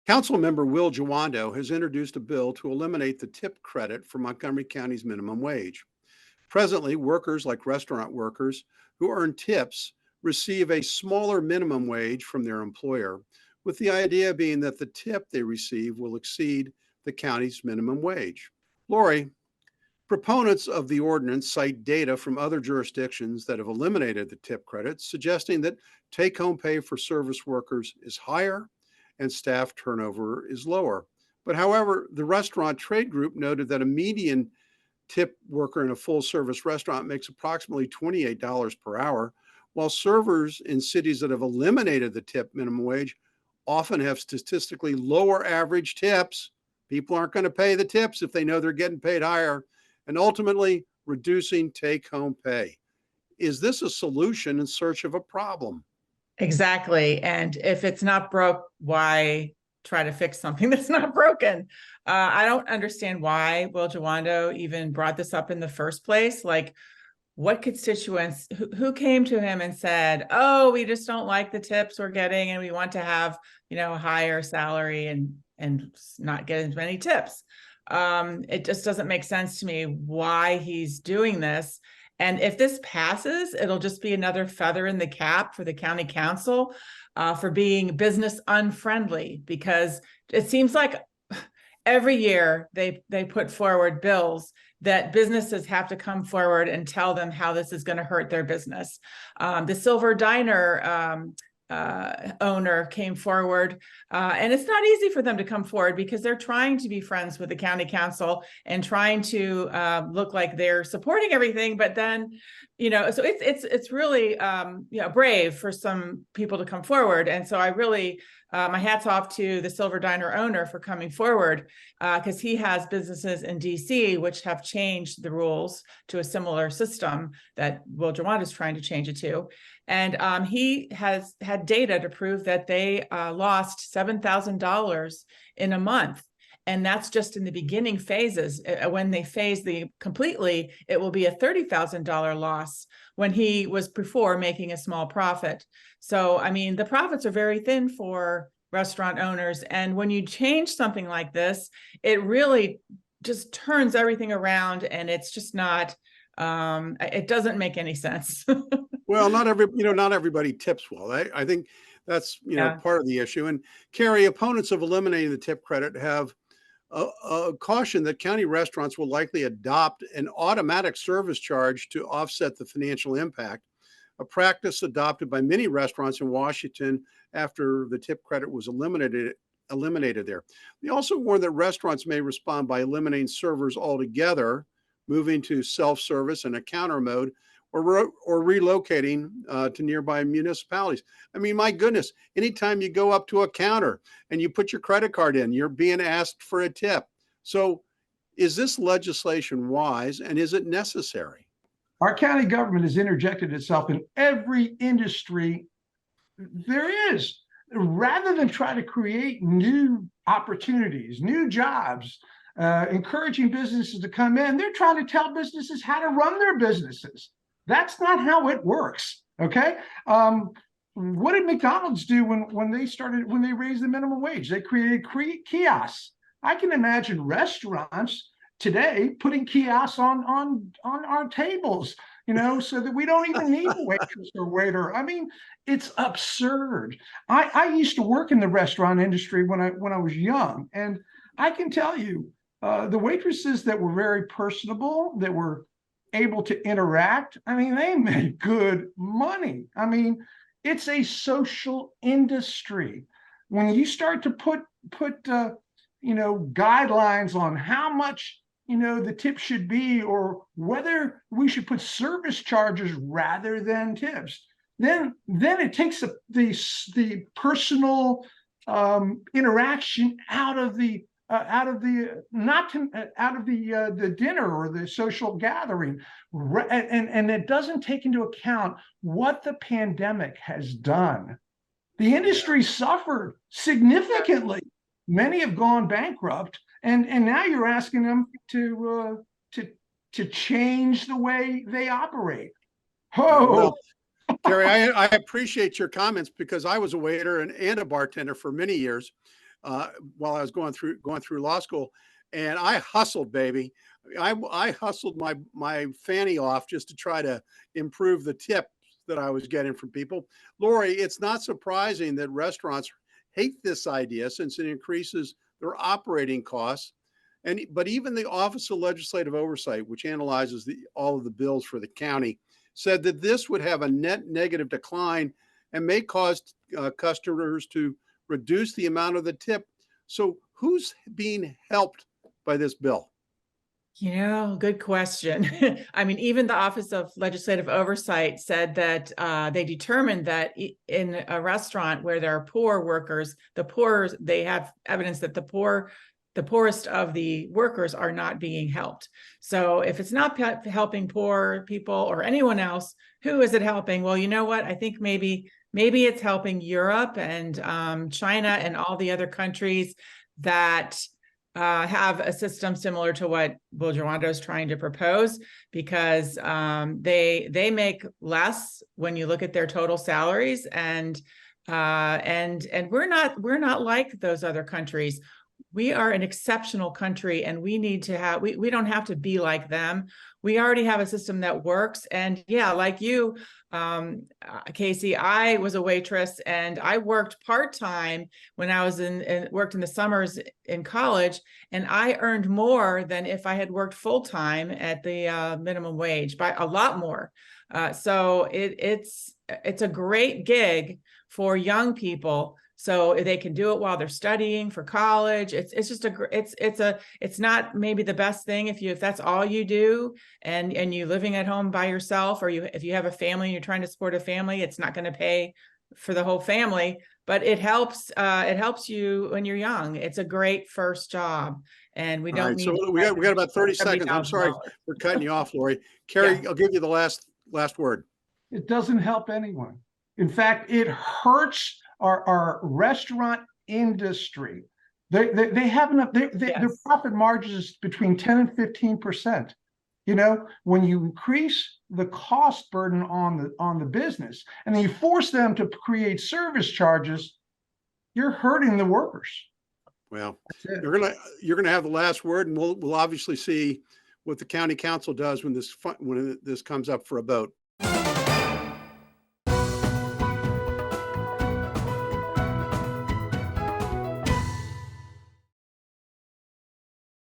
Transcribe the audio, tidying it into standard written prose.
Councilmember Will Jawando has introduced a bill to eliminate the tip credit for Montgomery County's minimum wage. Presently, workers like restaurant workers who earn tips receive a smaller minimum wage from their employer, with the idea being that the tip they receive will exceed the county's minimum wage. Laurie, proponents of the ordinance cite data from other jurisdictions that have eliminated the tip credit, suggesting that take home pay for service workers is higher and staff turnover is lower. But however, the restaurant trade group noted that a median tip worker in a full service restaurant makes approximately $28 per hour, while servers in cities that have eliminated the tip minimum wage often have statistically lower average tips. People aren't going to pay the tips if they know they're getting paid higher, and ultimately reducing take home pay. Is this a solution in search of a problem? Exactly. And if it's not broke, why try to fix something that's not broken? I don't understand why Will Jawando even brought this up in the first place. Like, what constituents who came to him and said, "Oh, we just don't like the tips we're getting, and we want to have, a higher salary and not get as many tips." It just doesn't make sense to me why he's doing this. And if this passes, it'll just be another feather in the cap for the county council for being business unfriendly, because it seems like every year they put forward bills that businesses have to come forward and tell them how this is going to hurt their business. The Silver Diner owner came forward, and it's not easy for them to come forward because they're trying to be friends with the county council and trying to look like they're supporting everything. But then, so it's really brave for some people to come forward. And so I really my hat's off to the Silver Diner owner for coming forward, because he has businesses in DC which have changed the rules to a similar system that Will Jawando is trying to change it to. And he has had data to prove that they lost $7,000 in a month. And that's just in the beginning phases. When they phase the completely, it will be a $30,000 loss when he was before making a small profit. So, I mean, the profits are very thin for restaurant owners. And when you change something like this, it really just turns everything around, and it's just not, it doesn't make any sense. Well, not everybody tips well. I think that's part of the issue. And Cary, opponents of eliminating the tip credit have a caution that county restaurants will likely adopt an automatic service charge to offset the financial impact, a practice adopted by many restaurants in Washington after the tip credit was eliminated there. They also warn that restaurants may respond by eliminating servers altogether, moving to self-service and a counter mode, or relocating to nearby municipalities. I mean, my goodness, anytime you go up to a counter and you put your credit card in, you're being asked for a tip. So is this legislation wise, and is it necessary? Our county government has interjected itself in every industry there is. Rather than try to create new opportunities, new jobs, encouraging businesses to come in, they're trying to tell businesses how to run their businesses. That's not how it works. Okay. What did McDonald's do when they raised the minimum wage? They created kiosks. I can imagine restaurants today putting kiosks on our tables, so that we don't even need a waitress or waiter. I mean, it's absurd. I used to work in the restaurant industry when I was young, and I can tell you, the waitresses that were very personable, that were able to interact, I mean, they made good money. I mean, it's a social industry. When you start to put guidelines on how much the tip should be, or whether we should put service charges rather than tips, then it takes the personal interaction out of the dinner or the social gathering, and it doesn't take into account what the pandemic has done. The industry suffered significantly. Many have gone bankrupt, and now you're asking them to change the way they operate. Well, Cary, I appreciate your comments, because I was a waiter and a bartender for many years. while I was going through law school, and I hustled, baby. I hustled my fanny off just to try to improve the tip that I was getting from people. Laurie, it's not surprising that restaurants hate this idea since it increases their operating costs. But even the Office of Legislative Oversight, which analyzes all of the bills for the county, said that this would have a net negative decline and may cause customers to reduce the amount of the tip. So who's being helped by this bill? Good question. I mean, even the Office of Legislative Oversight said that they determined that in a restaurant where there are poor workers, they have evidence that the poorest of the workers are not being helped. So if it's not helping poor people or anyone else, who is it helping? Well, you know what? I think maybe it's helping Europe and China and all the other countries that have a system similar to what Bill Jawando is trying to propose, because they make less when you look at their total salaries, and we're not like those other countries. We are an exceptional country, and we need to have, we don't have to be like them. We already have a system that works. And yeah, like you, Casey, I was a waitress, and I worked part-time when I was worked in the summers in college, and I earned more than if I had worked full-time at the minimum wage, by a lot more. So it's a great gig for young people, so they can do it while they're studying for college. It's just it's not maybe the best thing if that's all you do, and you living at home by yourself, or if you have a family and you're trying to support a family, it's not going to pay for the whole family, but it helps you when you're young. It's a great first job, and we don't need. So we got about 30 seconds. I'm sorry for cutting you off, Laurie. Cary, yeah. I'll give you the last word. It doesn't help anyone. In fact, it hurts our restaurant industry. They have enough. Yes. Their profit margins between 10 and 15%. You know, when you increase the cost burden on the business, and then you force them to create service charges, you're hurting the workers. Well, you're gonna have the last word, and we'll obviously see what the county council does when this comes up for a vote.